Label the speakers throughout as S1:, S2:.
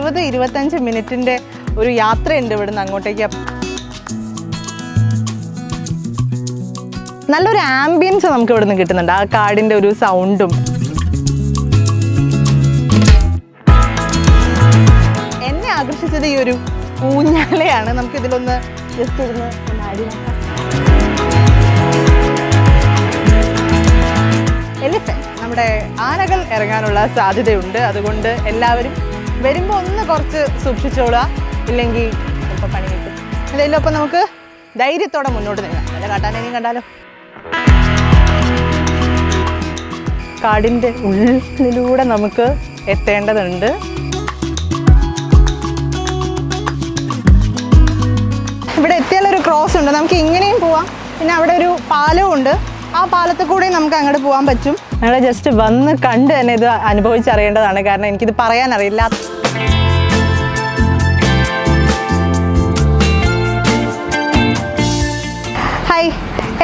S1: 20-25 മിനിറ്റിൻ്റെ ഒരു യാത്രയുണ്ട് ഇവിടുന്ന് അങ്ങോട്ടേക്ക്. നല്ലൊരു ആംബിയൻസ് നമുക്ക് ഇവിടുന്ന് കിട്ടുന്നുണ്ട്, ആ കാടിൻ്റെ ഒരു സൗണ്ടും. എന്നെ ആകർഷിച്ചത് ഈ ഒരു ഊഞ്ഞാലയാണ്. നമുക്കിതിലൊന്ന് ജസ്റ്റ് ഇരുന്ന് ആടി നോക്കാം. എലിഫന്റ്, നമ്മുടെ ആനകൾ ഇറങ്ങാനുള്ള സാധ്യതയുണ്ട്. അതുകൊണ്ട് എല്ലാവരും വരുമ്പോൾ ഒന്ന് കുറച്ച് സൂക്ഷിച്ചോളുക, ഇല്ലെങ്കിൽ ചിലപ്പോൾ പണി കിട്ടും. എന്തായാലും അപ്പം നമുക്ക് ധൈര്യത്തോടെ മുന്നോട്ട് നീങ്ങാം. നല്ല കാട്ടാനേനെയും കണ്ടാലോ. കാടിൻ്റെ ഉള്ളിലൂടെ നമുക്ക് എത്തേണ്ടതുണ്ട്. ഇവിടെ എത്തിയാലൊരു ക്രോസ് ഉണ്ട്, നമുക്ക് ഇങ്ങനെയും പോവാം. പിന്നെ അവിടെ ഒരു പാലവും ഉണ്ട്, ആ പാലത്തിൽ കൂടെ നമുക്ക് അങ്ങോട്ട് പോകാൻ പറ്റും. ഞങ്ങൾ ജസ്റ്റ് വന്ന് കണ്ട് തന്നെ ഇത് അനുഭവിച്ചറിയേണ്ടതാണ്, കാരണം എനിക്കിത് പറയാനറിയില്ല. ഹായ്,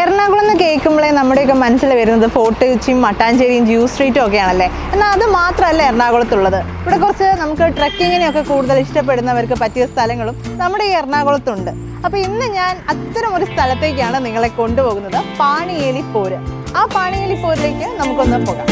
S1: എറണാകുളം എന്ന് കേൾക്കുമ്പോഴേ നമ്മുടെയൊക്കെ മനസ്സിൽ വരുന്നത് ഫോർട്ട് കൊച്ചിയും മട്ടാഞ്ചേരിയും ജ്യൂ സ്ട്രീറ്റും ഒക്കെയാണല്ലേ. എന്നാൽ അത് മാത്രമല്ല എറണാകുളത്തുള്ളത്. ഇവിടെ കുറച്ച് നമുക്ക് ട്രക്കിങ്ങിനെയൊക്കെ കൂടുതൽ ഇഷ്ടപ്പെടുന്നവർക്ക് പറ്റിയ സ്ഥലങ്ങളും നമ്മുടെ ഈ എറണാകുളത്തുണ്ട്. അപ്പോൾ ഇന്ന് ഞാൻ അത്തരം ഒരു സ്ഥലത്തേക്കാണ് നിങ്ങളെ കൊണ്ടുപോകുന്നത്, പാണിയേലി പോര്. ആ പാണിയേലി പോരിലേക്ക് നമുക്കൊന്ന് പോകാം.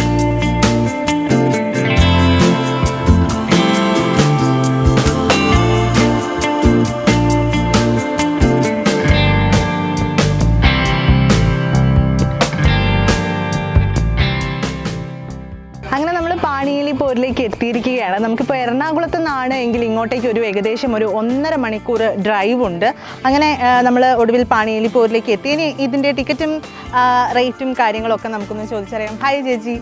S1: അങ്ങനെ നമ്മൾ പാണിയേലി പോരിലേക്ക് എത്തിയിരിക്കുകയാണ്. നമുക്കിപ്പോൾ എറണാകുളത്ത് നിന്നാണ് എങ്കിൽ ഇങ്ങോട്ടേക്ക് ഒരു ഏകദേശം ഒരു 1.5 മണിക്കൂർ ഡ്രൈവ് ഉണ്ട്. അങ്ങനെ നമ്മൾ ഒടുവിൽ പാണിയേലി പോരിലേക്ക് എത്തി. ഇനി ഇതിൻ്റെ ടിക്കറ്റും റേറ്റും കാര്യങ്ങളൊക്കെ നമുക്കൊന്ന് ചോദിച്ചറിയാം. ഹായ് ചേച്ചി,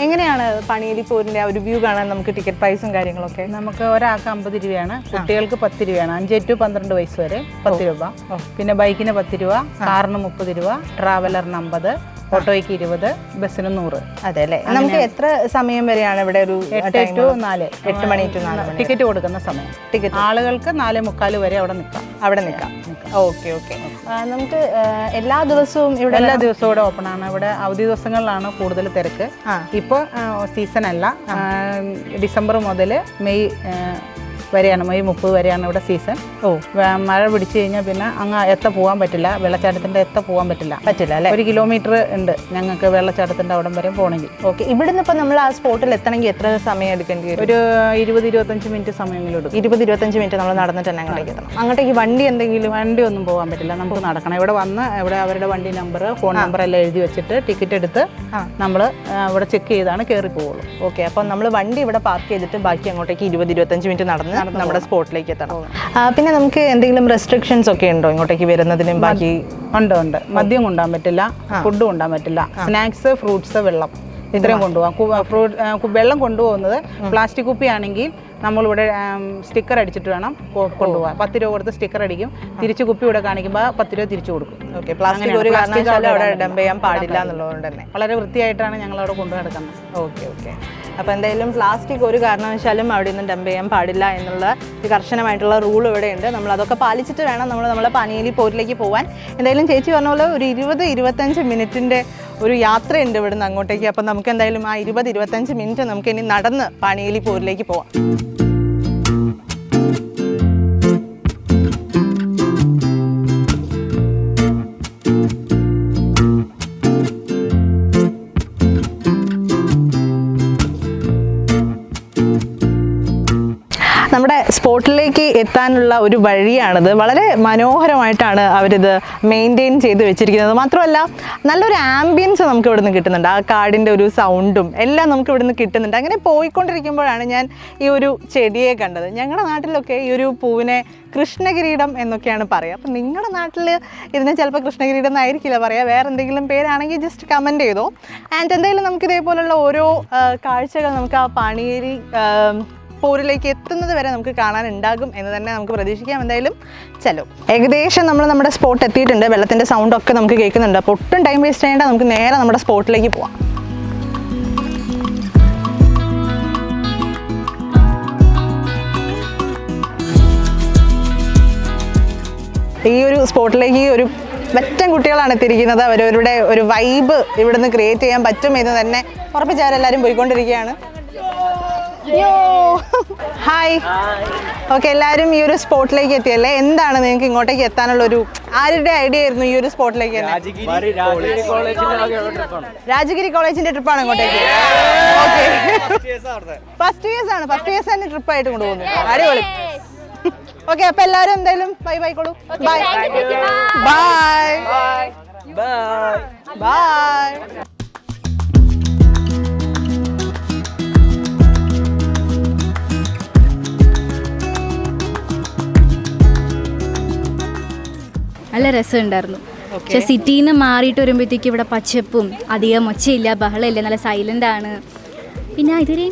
S1: എങ്ങനെയാണ് പാണിയേലി പോരിൻ്റെ ആ ഒരു വ്യൂ കാണാൻ നമുക്ക് ടിക്കറ്റ് പ്രൈസും കാര്യങ്ങളൊക്കെ?
S2: നമുക്ക് ഒരാൾക്ക് 50 രൂപയാണ്, കുട്ടികൾക്ക് 10 രൂപയാണ്. 5 to 12 വയസ്സ് വരെ 10 രൂപ. പിന്നെ ബൈക്കിന് 10 രൂപ, കാറിന് 30 രൂപ, ട്രാവലറിന് 50, ഓട്ടോയ്ക്ക് 20, ബസ്സിന് 100.
S1: അതെ അല്ലേ. നമുക്ക് എത്ര സമയം വരെയാണ് ഇവിടെ? ഒരു
S2: 8 to 4,
S1: 8 മണി to 4 മണി
S2: ടിക്കറ്റ് കൊടുക്കുന്ന സമയം. ടിക്കറ്റ് ആളുകൾക്ക് 4:45 വരെ അവിടെ നിൽക്കാം.
S1: Okay okay. നമുക്ക് എല്ലാ ദിവസവും ഇവിടെ?
S2: എല്ലാ ദിവസവും ഇവിടെ ഓപ്പൺ ആണ്. ഇവിടെ അവധി ദിവസങ്ങളിലാണ് കൂടുതൽ തിരക്ക്. ഇപ്പോൾ സീസൺ അല്ല, ഡിസംബർ മുതൽ മെയ് വരെയാണ്, മെയ് 30 വരെയാണ് ഇവിടെ സീസൺ. മഴ പിടിച്ചു കഴിഞ്ഞാൽ പിന്നെ അങ്ങ് പോകാൻ പറ്റില്ല, വെള്ളച്ചാട്ടത്തിൻ്റെ പോകാൻ പറ്റില്ല അല്ലേ? 1 കിലോമീറ്റർ ഉണ്ട് ഞങ്ങൾക്ക് വെള്ളച്ചാട്ടത്തിൻ്റെ അവിടം വരെ പോകണമെങ്കിൽ.
S1: ഓക്കെ. ഇവിടുന്ന് ഇപ്പം നമ്മൾ ആ സ്പോട്ടിൽ എത്തണമെങ്കിൽ എത്ര സമയം എടുക്കേണ്ടി വരും?
S2: ഒരു 20-25 മിനിറ്റ് സമയമെങ്കിലും എടുക്കും.
S1: 20-25 മിനിറ്റ് നമ്മൾ നടന്നിട്ട് തന്നെ അങ്ങോട്ടേക്ക് എത്തണം. അങ്ങോട്ടേക്ക് വണ്ടി ഒന്നും
S2: പോകാൻ പറ്റില്ല, നമുക്ക് നടക്കണം. ഇവിടെ വന്ന് ഇവിടെ അവരുടെ വണ്ടി നമ്പർ, ഫോൺ നമ്പർ എല്ലാം എഴുതി വെച്ചിട്ട് ടിക്കറ്റ് എടുത്ത് നമ്മൾ ഇവിടെ ചെക്ക് ചെയ്താണ് കയറി പോവുള്ളൂ.
S1: ഓക്കെ. അപ്പം നമ്മൾ വണ്ടി ഇവിടെ പാർക്ക് ചെയ്തിട്ട് ബാക്കി അങ്ങോട്ടേക്ക് 20-25 മിനിറ്റ് നടന്ന് നമ്മുടെ സ്പോട്ടിലേക്ക് എത്തണം. പിന്നെ നമുക്ക് എന്തെങ്കിലും റെസ്ട്രിക്ഷൻസ് ഒക്കെ ഉണ്ടോ ഇങ്ങോട്ടേക്ക് വരുന്നതിനും? ബാക്കി
S2: ഉണ്ട്. മദ്യം കൊണ്ടുപോകാൻ പറ്റില്ല, ഫുഡ് കൊണ്ടുപോകാൻ പറ്റില്ല, സ്നാക്സ്, ഫ്രൂട്ട്സ്, വെള്ളം ഇത്രയും കൊണ്ടുപോകാം. വെള്ളം കൊണ്ടുപോകുന്നത് പ്ലാസ്റ്റിക് കുപ്പി ആണെങ്കിൽ നമ്മളിവിടെ സ്റ്റിക്കർ അടിച്ചിട്ട് വേണം കൊണ്ടുപോകാൻ. 10 രൂപ കൊടുത്ത് സ്റ്റിക്കർ അടിക്കും, തിരിച്ച് കുപ്പി ഇവിടെ കാണിക്കുമ്പോൾ 10 രൂപ തിരിച്ചു കൊടുക്കും.
S1: ഓക്കെ. പ്ലാസ്റ്റിക് ഒരു കാരണവശാലും അവിടെ ഡംപ് ചെയ്യാൻ പാടില്ല എന്നുള്ളതുകൊണ്ട് തന്നെ
S2: വളരെ വൃത്തിയായിട്ടാണ് ഞങ്ങൾ അവിടെ കൊണ്ടു നടക്കുന്നത്.
S1: ഓക്കെ. അപ്പോൾ എന്തായാലും പ്ലാസ്റ്റിക് ഒരു കാരണവശാലും അവിടെ നിന്ന് ഡംപ് ചെയ്യാൻ പാടില്ല എന്നുള്ള ഒരു കർശനമായിട്ടുള്ള റൂൾ ഇവിടെ ഉണ്ട്. നമ്മൾ അതൊക്കെ പാലിച്ചിട്ട് വേണം നമ്മളെ പാണിയേലി പോരിലേക്ക് പോകാൻ. എന്തായാലും ചേച്ചി പറഞ്ഞ പോലെ ഒരു 20-25 മിനിറ്റിൻ്റെ ഒരു യാത്രയുണ്ട് ഇവിടുന്ന് അങ്ങോട്ടേക്ക്. അപ്പം നമുക്ക് എന്തായാലും ആ 20-25 മിനിറ്റ് നമുക്ക് ഇനി നടന്ന് പാണിയേലി പോരിലേക്ക് പോവാം. നമ്മുടെ സ്പോട്ടിലേക്ക് എത്താനുള്ള ഒരു വഴിയാണിത്. വളരെ മനോഹരമായിട്ടാണ് അവരിത് മെയിൻറ്റെയിൻ ചെയ്ത് വെച്ചിരിക്കുന്നത്. മാത്രമല്ല നല്ലൊരു ആംബിയൻസ് നമുക്ക് ഇവിടുന്ന് കിട്ടുന്നുണ്ട്, ആ കാടിൻ്റെ ഒരു സൗണ്ടും എല്ലാം നമുക്ക് ഇവിടുന്ന് കിട്ടുന്നുണ്ട്. അങ്ങനെ പോയിക്കൊണ്ടിരിക്കുമ്പോഴാണ് ഞാൻ ഈ ഒരു ചെടിയെ കണ്ടത്. ഞങ്ങളുടെ നാട്ടിലൊക്കെ ഈ ഒരു പൂവിനെ കൃഷ്ണകിരീടം എന്നൊക്കെയാണ് പറയുക. അപ്പം നിങ്ങളുടെ നാട്ടിൽ ഇതിന് ചിലപ്പോൾ കൃഷ്ണകിരീടം എന്നായിരിക്കില്ല പറയുക, വേറെ എന്തെങ്കിലും പേരാണെങ്കിൽ ജസ്റ്റ് കമൻറ്റ് ചെയ്തോ. ആൻഡ് എന്തായാലും നമുക്ക് ഇതേപോലുള്ള ഓരോ കാഴ്ചകൾ നമുക്ക് ആ പാണിയേലി പോരിലേക്ക് എത്തുന്നത് വരെ നമുക്ക് കാണാനുണ്ടാകും എന്ന് തന്നെ നമുക്ക് പ്രതീക്ഷിക്കാം. എന്തായാലും ചലോ, ഏകദേശം നമ്മൾ നമ്മുടെ സ്പോട്ട് എത്തിയിട്ടുണ്ട്. വെള്ളത്തിൻ്റെ സൗണ്ടൊക്കെ നമുക്ക് കേൾക്കുന്നുണ്ട്. അപ്പോൾ ഒട്ടും ടൈം വേസ്റ്റ് ചെയ്യേണ്ട, നമുക്ക് നേരെ നമ്മുടെ സ്പോട്ടിലേക്ക് പോവാം. ഈ ഒരു സ്പോട്ടിലേക്ക് ഒരു പറ്റം കുട്ടികളാണ് എത്തിയിരിക്കുന്നത്. അവരവരുടെ ഒരു വൈബ് ഇവിടുന്ന് ക്രിയേറ്റ് ചെയ്യാൻ പറ്റും എന്ന് തന്നെ ഉറപ്പിച്ചവരെല്ലാവരും പോയിക്കൊണ്ടിരിക്കുകയാണ്. ഹായ്. ഓക്കെ, എല്ലാവരും ഈ ഒരു സ്പോട്ടിലേക്ക് എത്തിയല്ലേ? എന്താണ് നിങ്ങൾക്ക് ഇങ്ങോട്ടേക്ക് എത്താനുള്ള ഒരു ആരുടെ ഐഡിയ ആയിരുന്നു ഈ ഒരു സ്പോട്ടിലേക്ക്? രാജഗിരി കോളേജിന്റെ ട്രിപ്പാണ് ഇങ്ങോട്ടേക്ക്. ഫസ്റ്റ് ഇയേഴ്സ് തന്നെ ട്രിപ്പായിട്ട് കൊണ്ടുപോകുന്നു. അടിപൊളി. ഓക്കെ, അപ്പൊ എല്ലാവരും എന്തായാലും ബൈ ബൈക്കോളൂ. Bye bye bye.
S3: നല്ല രസമുണ്ടായിരുന്നു. പക്ഷെ സിറ്റിയിൽ നിന്ന് മാറിയിട്ട് വരുമ്പോഴത്തേക്ക് ഇവിടെ പച്ചപ്പും അധികം ഒച്ചയില്ല, ബഹളമില്ല, നല്ല സൈലൻ്റ് ആണ്. പിന്നെ ഇതുവരെ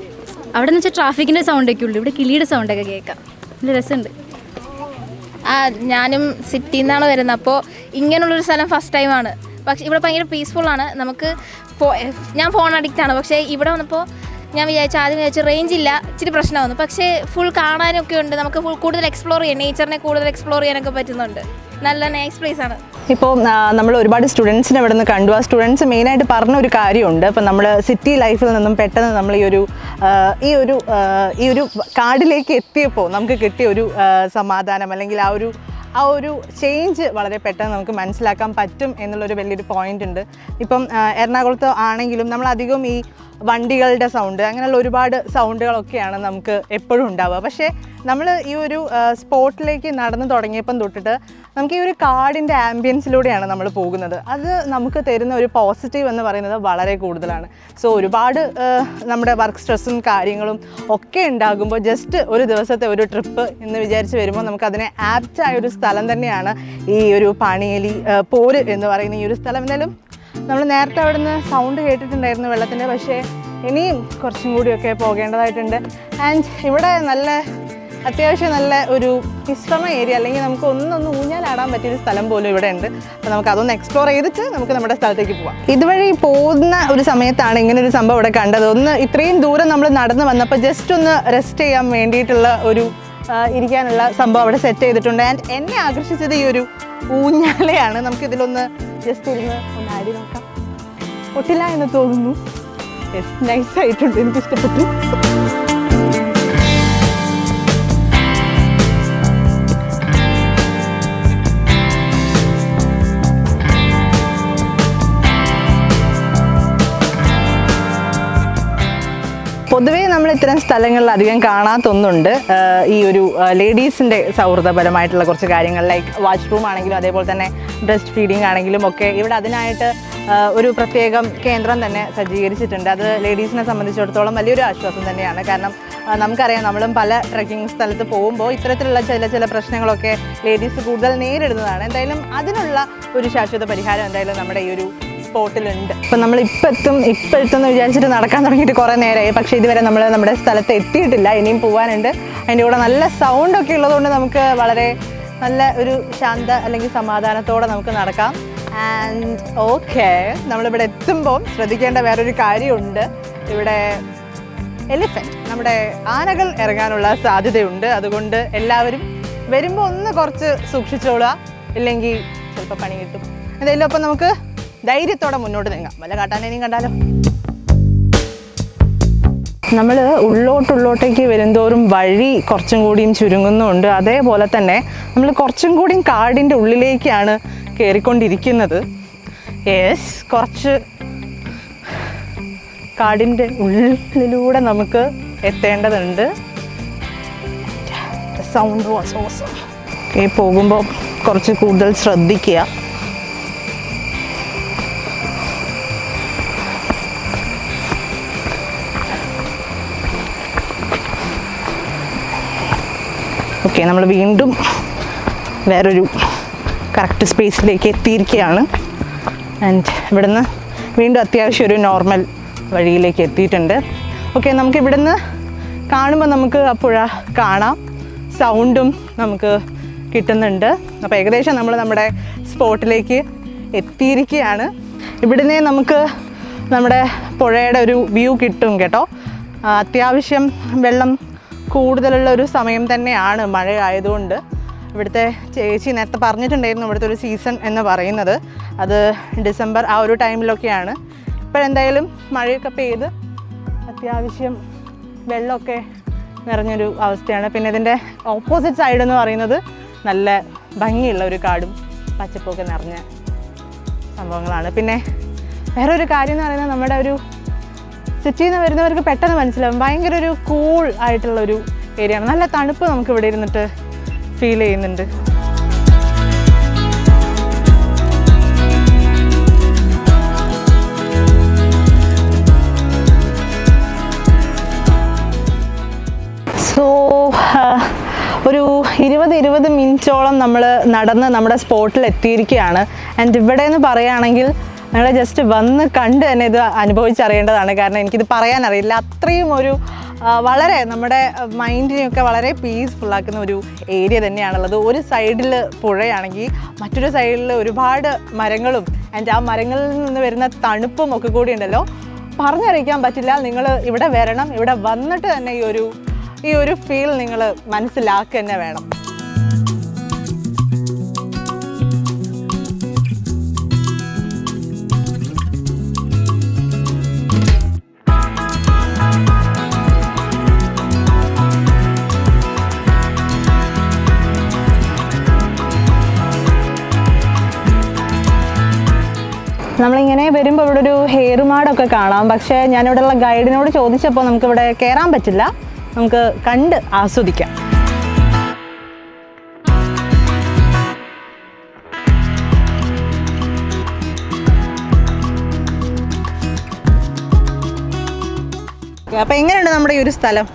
S3: അവിടെ നിന്ന് വെച്ചാൽ ട്രാഫിക്കിൻ്റെ സൗണ്ടൊക്കെ ഉള്ളൂ, ഇവിടെ കിളിയുടെ സൗണ്ടൊക്കെ കേൾക്കാം. നല്ല രസമുണ്ട്.
S4: ഞാനും സിറ്റിയിൽ നിന്നാണ് വരുന്നത്. അപ്പോൾ ഇങ്ങനെയുള്ളൊരു സ്ഥലം ഫസ്റ്റ് ടൈമാണ്. പക്ഷേ ഇവിടെ ഭയങ്കര പീസ്ഫുള്ളാണ്. നമുക്ക് ഞാൻ ഫോൺ അഡിക്റ്റാണ്. പക്ഷേ ഇവിടെ വന്നപ്പോൾ ഞാൻ ആദ്യം വിചാരിച്ചു റേഞ്ച് ഇല്ല, ഇച്ചിരി പ്രശ്നമായിരുന്നു. പക്ഷേ ഫുൾ കാണാനൊക്കെ ഉണ്ട്. നമുക്ക് കൂടുതൽ എക്സ്പ്ലോർ ചെയ്യാം, നേച്ചറിനെ കൂടുതൽ എക്സ്പ്ലോർ ചെയ്യാനൊക്കെ പറ്റുന്നുണ്ട്. നല്ല നൈസ് പ്ലേസ് ആണ്.
S1: ഇപ്പോൾ നമ്മൾ ഒരുപാട് സ്റ്റുഡൻസിനെ ഇവിടെ നിന്ന് കണ്ടു. ആ സ്റ്റുഡൻസ് മെയിനായിട്ട് പറഞ്ഞ ഒരു കാര്യമുണ്ട്. ഇപ്പം നമ്മൾ സിറ്റി ലൈഫിൽ നിന്നും പെട്ടെന്ന് നമ്മൾ ഈ ഒരു കാടിലേക്ക് എത്തിയപ്പോൾ നമുക്ക് കിട്ടിയ ഒരു സമാധാനം, അല്ലെങ്കിൽ ആ ഒരു ചേഞ്ച് വളരെ പെട്ടെന്ന് നമുക്ക് മനസ്സിലാക്കാൻ പറ്റും എന്നുള്ളൊരു വലിയൊരു പോയിന്റ് ഉണ്ട്. ഇപ്പം എറണാകുളത്ത് ആണെങ്കിലും നമ്മളധികം ഈ വണ്ടികളുടെ സൗണ്ട്, അങ്ങനെയുള്ള ഒരുപാട് സൗണ്ടുകളൊക്കെയാണ് നമുക്ക് എപ്പോഴും ഉണ്ടാവുക. പക്ഷേ നമ്മൾ ഈ ഒരു സ്പോട്ടിലേക്ക് നടന്നു തുടങ്ങിയപ്പം തൊട്ടിട്ട് നമുക്ക് ഈ ഒരു കാടിൻ്റെ ആംബിയൻസിലൂടെയാണ് നമ്മൾ പോകുന്നത്. അത് നമുക്ക് തരുന്ന ഒരു പോസിറ്റീവ് എന്ന് പറയുന്നത് വളരെ കൂടുതലാണ്. സോ ഒരുപാട് നമ്മുടെ വർക്ക് സ്ട്രെസ്സും കാര്യങ്ങളും ഒക്കെ ഉണ്ടാകുമ്പോൾ ജസ്റ്റ് ഒരു ദിവസത്തെ ഒരു ട്രിപ്പ് എന്ന് വിചാരിച്ച് വരുമ്പോൾ നമുക്കതിനെ ആപ്റ്റായൊരു സ്ഥലം തന്നെയാണ് ഈ ഒരു പാണിയേലി പോര് എന്ന് പറയുന്ന ഈ ഒരു സ്ഥലം. എന്തായാലും നമ്മൾ നേരത്തെ അവിടെ നിന്ന് സൗണ്ട് കേട്ടിട്ടുണ്ടായിരുന്നു വെള്ളത്തിൻ്റെ, പക്ഷേ ഇനിയും കുറച്ചും കൂടിയൊക്കെ പോകേണ്ടതായിട്ടുണ്ട്. ആൻഡ് ഇവിടെ അത്യാവശ്യം നല്ല ഒരു വിശ്രമ ഏരിയ, അല്ലെങ്കിൽ നമുക്ക് ഒന്നൊന്ന് ഊഞ്ഞാലാടാൻ പറ്റിയൊരു സ്ഥലം പോലും ഇവിടെ ഉണ്ട്. അപ്പോൾ നമുക്ക് അതൊന്ന് എക്സ്പ്ലോർ ചെയ്തിട്ട് നമുക്ക് നമ്മുടെ സ്ഥലത്തേക്ക് പോവാം. ഇതുവഴി പോകുന്ന ഒരു സമയത്താണ് ഇങ്ങനെ ഒരു സംഭവം ഇവിടെ കണ്ടത്. ഇത്രയും ദൂരം നമ്മൾ നടന്ന് വന്നപ്പോൾ ജസ്റ്റ് ഒന്ന് റെസ്റ്റ് ചെയ്യാൻ വേണ്ടിയിട്ടുള്ള ഇരിക്കാനുള്ള സംഭവം അവിടെ സെറ്റ് ചെയ്തിട്ടുണ്ട്. ആൻഡ് എന്നെ ആകർഷിച്ചത് ഈ ഒരു ഊഞ്ഞാലയാണ്. നമുക്കിതിലൊന്ന് ജസ്റ്റ് ഒന്ന് ആടി നോക്കാം. ഒട്ടില്ല എന്ന് തോന്നുന്നു. യെസ്, നൈസായിട്ടുണ്ട്, എനിക്കിഷ്ടപ്പെട്ടു. പൊതുവേ നമ്മൾ ഇത്തരം സ്ഥലങ്ങളിൽ അധികം കാണാത്തൊന്നുണ്ട്. ഈ ഒരു ലേഡീസിൻ്റെ സൗഹൃദപരമായിട്ടുള്ള കുറച്ച് കാര്യങ്ങൾ, ലൈക്ക് വാഷ്റൂം ആണെങ്കിലും അതേപോലെ തന്നെ ബ്രസ്റ്റ് ഫീഡിങ് ആണെങ്കിലും ഒക്കെ ഇവിടെ അതിനായിട്ട് ഒരു പ്രത്യേകം കേന്ദ്രം തന്നെ സജ്ജീകരിച്ചിട്ടുണ്ട്. അത് ലേഡീസിനെ സംബന്ധിച്ചിടത്തോളം വലിയൊരു ആശ്വാസം തന്നെയാണ്. കാരണം നമുക്കറിയാം, നമ്മളും പല ട്രെക്കിംഗ് സ്ഥലത്ത് പോകുമ്പോൾ ഇത്തരത്തിലുള്ള ചില പ്രശ്നങ്ങളൊക്കെ ലേഡീസ് കൂടുതൽ നേരിടുന്നതാണ്. എന്തായാലും അതിനുള്ള ഒരു ശാശ്വത പരിഹാരം എന്തായാലും നമ്മുടെ ഈ ഒരു സ്പോട്ടിലുണ്ട്. ഇപ്പം നമ്മൾ ഇപ്പം എത്തുമെന്ന് വിചാരിച്ചിട്ട് നടക്കാൻ തുടങ്ങിയിട്ട് കുറേ നേരമായി. പക്ഷേ ഇതുവരെ നമ്മൾ നമ്മുടെ സ്ഥലത്ത് എത്തിയിട്ടില്ല, ഇനിയും പോകാനുണ്ട്. അതിൻ്റെ കൂടെ നല്ല സൗണ്ടൊക്കെ ഉള്ളതുകൊണ്ട് നമുക്ക് വളരെ നല്ല ഒരു ശാന്ത അല്ലെങ്കിൽ സമാധാനത്തോടെ നമുക്ക് നടക്കാം. ആൻഡ് ഓക്കെ, നമ്മളിവിടെ എത്തുമ്പോൾ ശ്രദ്ധിക്കേണ്ട വേറൊരു കാര്യമുണ്ട്. ഇവിടെ എലിഫൻറ്റ്, നമ്മുടെ ആനകൾ ഇറങ്ങാനുള്ള സാധ്യതയുണ്ട്. അതുകൊണ്ട് എല്ലാവരും വരുമ്പോൾ ഒന്ന് കുറച്ച് സൂക്ഷിച്ചോളുക, ഇല്ലെങ്കിൽ ചിലപ്പോൾ പണി കിട്ടും. എന്തായാലും അപ്പം നമുക്ക് ധൈര്യത്തോടെ മുന്നോട്ട് നീങ്ങാം. വല്ല കാട്ടാനേനെയും കണ്ടാലോ. നമ്മൾ ഉള്ളോട്ടേക്ക് വരുന്തോറും വഴി കുറച്ചും കൂടിയും ചുരുങ്ങുന്നുണ്ട്. അതേപോലെ തന്നെ നമ്മൾ കുറച്ചും കൂടിയും കാടിൻ്റെ ഉള്ളിലേക്കാണ് കയറിക്കൊണ്ടിരിക്കുന്നത്. യെസ്, കുറച്ച് കാടിൻ്റെ ഉള്ളിലൂടെ നമുക്ക് എത്തേണ്ടതുണ്ട്. Sound was awesome. പോകുമ്പോൾ കുറച്ച് കൂടുതൽ ശ്രദ്ധിക്കുക. ഓക്കെ, നമ്മൾ വീണ്ടും വേറൊരു കറക്റ്റ് സ്പേസിലേക്ക് എത്തിയിരിക്കുകയാണ്. ആൻഡ് ഇവിടുന്ന് വീണ്ടും അത്യാവശ്യം ഒരു നോർമൽ വഴിയിലേക്ക് എത്തിയിട്ടുണ്ട്. ഓക്കെ, നമുക്കിവിടുന്ന് കാണുമ്പോൾ നമുക്ക് ആ പുഴ കാണാം, സൗണ്ടും നമുക്ക് കിട്ടുന്നുണ്ട്. അപ്പോൾ ഏകദേശം നമ്മൾ നമ്മുടെ സ്പോട്ടിലേക്ക് എത്തിയിരിക്കുകയാണ്. ഇവിടുന്ന് നമുക്ക് നമ്മുടെ പുഴയുടെ ഒരു വ്യൂ കിട്ടും കേട്ടോ. അത്യാവശ്യം വെള്ളം കൂടുതലുള്ള ഒരു സമയം തന്നെയാണ് മഴ ആയതുകൊണ്ട്. ഇവിടുത്തെ ചേച്ചി നേരത്തെ പറഞ്ഞിട്ടുണ്ടായിരുന്നു ഇവിടുത്തെ ഒരു സീസൺ എന്ന് പറയുന്നത് അത് ഡിസംബർ ആ ഒരു ടൈമിലൊക്കെയാണ്. ഇപ്പോഴെന്തായാലും മഴയൊക്കെ പെയ്ത് അത്യാവശ്യം വെള്ളമൊക്കെ നിറഞ്ഞൊരു അവസ്ഥയാണ്. പിന്നെ ഇതിൻ്റെ ഓപ്പോസിറ്റ് സൈഡ് എന്ന് പറയുന്നത് നല്ല ഭംഗിയുള്ള ഒരു കാടും പച്ചപ്പൊക്കെ നിറഞ്ഞ സംഭവങ്ങളാണ്. പിന്നെ വേറൊരു കാര്യം എന്ന് പറയുന്നത് നമ്മുടെ ഒരു സിറ്റിയിൽ നിന്ന് വരുന്നവർക്ക് പെട്ടെന്ന് മനസ്സിലാവും, ഭയങ്കര ഒരു കൂൾ ആയിട്ടുള്ളൊരു ഏരിയയാണ്. നല്ല തണുപ്പ് നമുക്ക് ഇവിടെ ഇരുന്നിട്ട് ഫീൽ ചെയ്യുന്നുണ്ട്. സോ ഒരു 20 മിനിറ്റോളം നമ്മൾ നടന്ന് നമ്മുടെ സ്പോട്ടിൽ എത്തിയിരിക്കുകയാണ്. ആൻഡ് ഇവിടെ എന്ന് പറയുകയാണെങ്കിൽ നിങ്ങൾ ജസ്റ്റ് വന്ന് കണ്ട് തന്നെ ഇത് അനുഭവിച്ചറിയേണ്ടതാണ്. കാരണം എനിക്കിത് പറയാനറിയില്ല, അത്രയും ഒരു വളരെ നമ്മുടെ മൈൻഡിനെയൊക്കെ വളരെ പീസ്ഫുള്ളാക്കുന്ന ഒരു ഏരിയ തന്നെയാണുള്ളത്. ഒരു സൈഡിൽ പുഴയാണെങ്കിൽ മറ്റൊരു സൈഡിൽ ഒരുപാട് മരങ്ങളും ആൻഡ് ആ മരങ്ങളിൽ നിന്ന് വരുന്ന തണുപ്പും ഒക്കെ കൂടി ഉണ്ടല്ലോ, പറഞ്ഞറിയിക്കാൻ പറ്റില്ല. നിങ്ങൾ ഇവിടെ വരണം, ഇവിടെ വന്നിട്ട് തന്നെ ഈ ഒരു ഫീൽ നിങ്ങൾ മനസ്സിലാക്കുക തന്നെ വേണം. നമ്മളിങ്ങനെ വരുമ്പോൾ ഇവിടെ ഒരു ഹേറുമാടൊക്കെ കാണാം. പക്ഷേ ഞാനിവിടെയുള്ള ഗൈഡിനോട് ചോദിച്ചപ്പോൾ നമുക്കിവിടെ കയറാൻ പറ്റില്ല, നമുക്ക് കണ്ട് ആസ്വദിക്കാം. അപ്പൊ എങ്ങനെയുണ്ട് നമ്മുടെ ഈ ഒരു സ്ഥലം?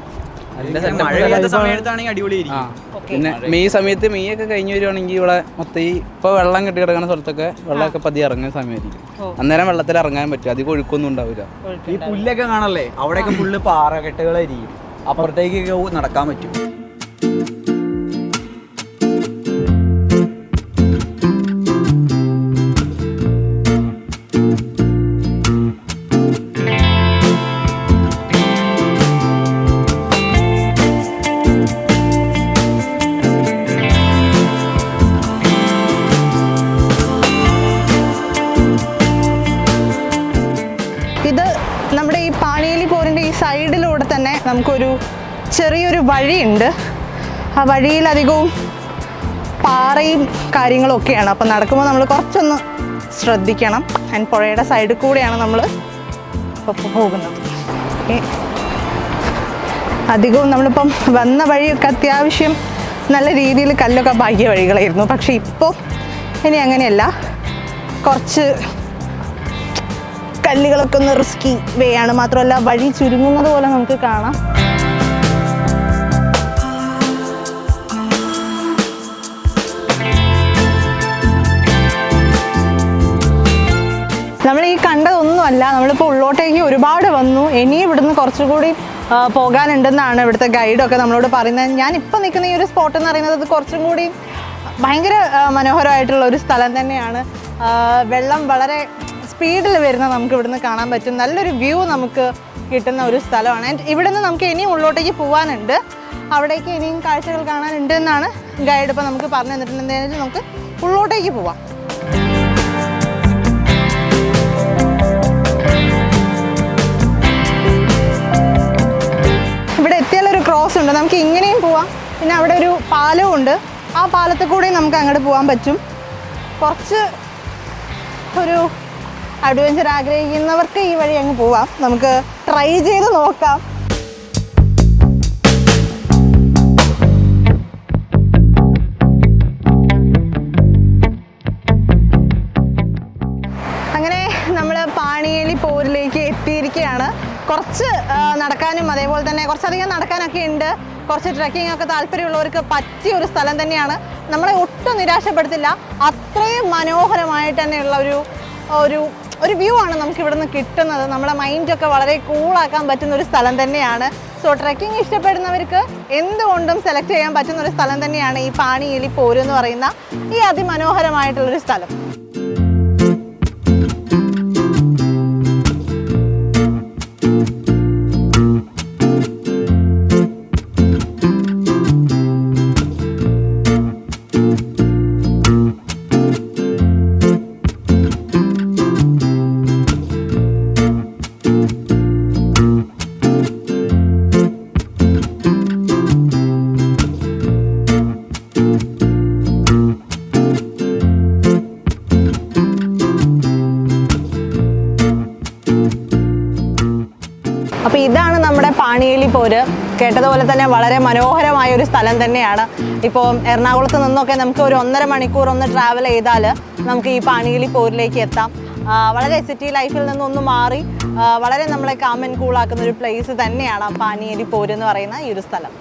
S5: പിന്നെ മെയ് സമയത്ത് മെയ് ഒക്കെ കഴിഞ്ഞ് വരുവാണെങ്കിൽ ഇവിടെ മൊത്തം ഇപ്പൊ വെള്ളം കെട്ടി കിടക്കുന്ന സ്ഥലത്തൊക്കെ വെള്ളമൊക്കെ പതി ഇറങ്ങുന്ന സമയമായിരിക്കും. അന്നേരം വെള്ളത്തിൽ ഇറങ്ങാൻ പറ്റും, അധികം ഒഴുക്കൊന്നും ഉണ്ടാവില്ല.
S6: ഈ പുല്ലൊക്കെ കാണല്ലേ, അവിടെയൊക്കെ ഫുള്ള് പാറകെട്ടുകളായിരിക്കും, അപ്പുറത്തേക്കൊക്കെ നടക്കാൻ പറ്റും.
S1: നമ്മുടെ ഈ പാണിയേലി പോരിൻ്റെ ഈ സൈഡിലൂടെ തന്നെ നമുക്കൊരു ചെറിയൊരു വഴിയുണ്ട്. ആ വഴിയിലധികവും പാറയും കാര്യങ്ങളും ഒക്കെയാണ്. അപ്പം നടക്കുമ്പോൾ നമ്മൾ കുറച്ചൊന്ന് ശ്രദ്ധിക്കണം. ആൻഡ് പുഴയുടെ സൈഡിൽ കൂടെയാണ് നമ്മൾ പോകുന്നത്. അധികവും നമ്മളിപ്പം വന്ന വഴിയൊക്കെ അത്യാവശ്യം നല്ല രീതിയിൽ കല്ലൊക്കെ ഭാഗ്യ വഴികളായിരുന്നു. പക്ഷേ ഇപ്പോൾ ഇനി അങ്ങനെയല്ല, കുറച്ച് കല്ലുകളൊക്കെ ഒന്ന് റിസ്കി വേ ആണ്. മാത്രമല്ല വഴി ചുരുങ്ങുന്നത് പോലെ നമുക്ക് കാണാം. നമ്മൾ ഈ കണ്ടതൊന്നുമല്ല, നമ്മളിപ്പോൾ ഉള്ളോട്ടേക്ക് ഒരുപാട് വന്നു. ഇനി ഇവിടുന്ന് കുറച്ചുകൂടി പോകാനുണ്ടെന്നാണ് ഇവിടുത്തെ ഗൈഡൊക്കെ നമ്മളോട് പറയുന്നത്. ഞാനിപ്പോൾ നിൽക്കുന്ന ഈ ഒരു സ്പോട്ട് എന്ന് പറയുന്നത് കുറച്ചും കൂടി ഭയങ്കര മനോഹരമായിട്ടുള്ള ഒരു സ്ഥലം തന്നെയാണ്. വെള്ളം വളരെ സ്പീഡിൽ വരുന്ന നമുക്ക് ഇവിടുന്ന് കാണാൻ പറ്റും. നല്ലൊരു വ്യൂ നമുക്ക് കിട്ടുന്ന ഒരു സ്ഥലമാണ്. ആൻഡ് ഇവിടുന്ന് നമുക്ക് ഇനിയും ഉള്ളോട്ടേക്ക് പോകാനുണ്ട്, അവിടേക്ക് ഇനിയും കാഴ്ചകൾ കാണാനുണ്ട് എന്നാണ് ഗൈഡ് ഇപ്പോൾ നമുക്ക് പറഞ്ഞു തന്നിട്ടുണ്ട്. എന്താണെന്ന് വെച്ചാൽ നമുക്ക് ഉള്ളോട്ടേക്ക് പോവാം. ഇവിടെ എത്തിയാലൊരു ക്രോസ് ഉണ്ട്, നമുക്ക് ഇങ്ങനെയും പോവാം. പിന്നെ അവിടെ ഒരു പാലവും ഉണ്ട്, ആ പാലത്തിൽ കൂടെയും നമുക്ക് അങ്ങോട്ട് പോകാൻ പറ്റും. കുറച്ച് ഒരു അഡ്വഞ്ചർ ആഗ്രഹിക്കുന്നവർക്ക് ഈ വഴി അങ്ങ് പോവാം. നമുക്ക് ട്രൈ ചെയ്ത് നോക്കാം. അങ്ങനെ നമ്മൾ പാണിയേലി പോരിലേക്ക് എത്തിയിരിക്കുകയാണ്. കുറച്ച് നടക്കാനും അതേപോലെ തന്നെ കുറച്ചധികം നടക്കാനൊക്കെ ഉണ്ട്. കുറച്ച് ട്രെക്കിംഗ് ഒക്കെ താല്പര്യമുള്ളവർക്ക് പറ്റിയ ഒരു സ്ഥലം തന്നെയാണ്. നമ്മളെ ഒട്ടും നിരാശപ്പെടുത്തില്ല, അത്രയും മനോഹരമായിട്ട് തന്നെയുള്ള ഒരു വ്യൂ ആണ് നമുക്ക് ഇവിടെ നിന്ന് കിട്ടുന്നത്. നമ്മുടെ മൈൻഡൊക്കെ വളരെ കൂളാക്കാൻ പറ്റുന്ന ഒരു സ്ഥലം തന്നെയാണ്. സോ ട്രെക്കിംഗ് ഇഷ്ടപ്പെടുന്നവർക്ക് എന്തുകൊണ്ടും സെലക്ട് ചെയ്യാൻ പറ്റുന്ന ഒരു സ്ഥലം തന്നെയാണ് ഈ പാണിയേലി പോര് എന്ന് പറയുന്ന ഈ അതിമനോഹരമായിട്ടുള്ളൊരു സ്ഥലം. അപ്പോൾ ഇതാണ് നമ്മുടെ പാണിയേലി പോര്. കേട്ടതുപോലെ തന്നെ വളരെ മനോഹരമായ ഒരു സ്ഥലം തന്നെയാണ്. ഇപ്പോൾ എറണാകുളത്ത് നിന്നൊക്കെ നമുക്ക് ഒരു 1.5 മണിക്കൂർ ഒന്ന് ട്രാവൽ ചെയ്താൽ നമുക്ക് ഈ പാണിയേലി പോരിലേക്ക് എത്താം. വളരെ സിറ്റി ലൈഫിൽ നിന്നൊന്ന് മാറി വളരെ നമ്മളെ കാം ആൻഡ് കൂളാക്കുന്ന ഒരു പ്ലേസ് തന്നെയാണ് പാണിയേലി പോര് എന്ന് പറയുന്ന ഈ ഒരു സ്ഥലം.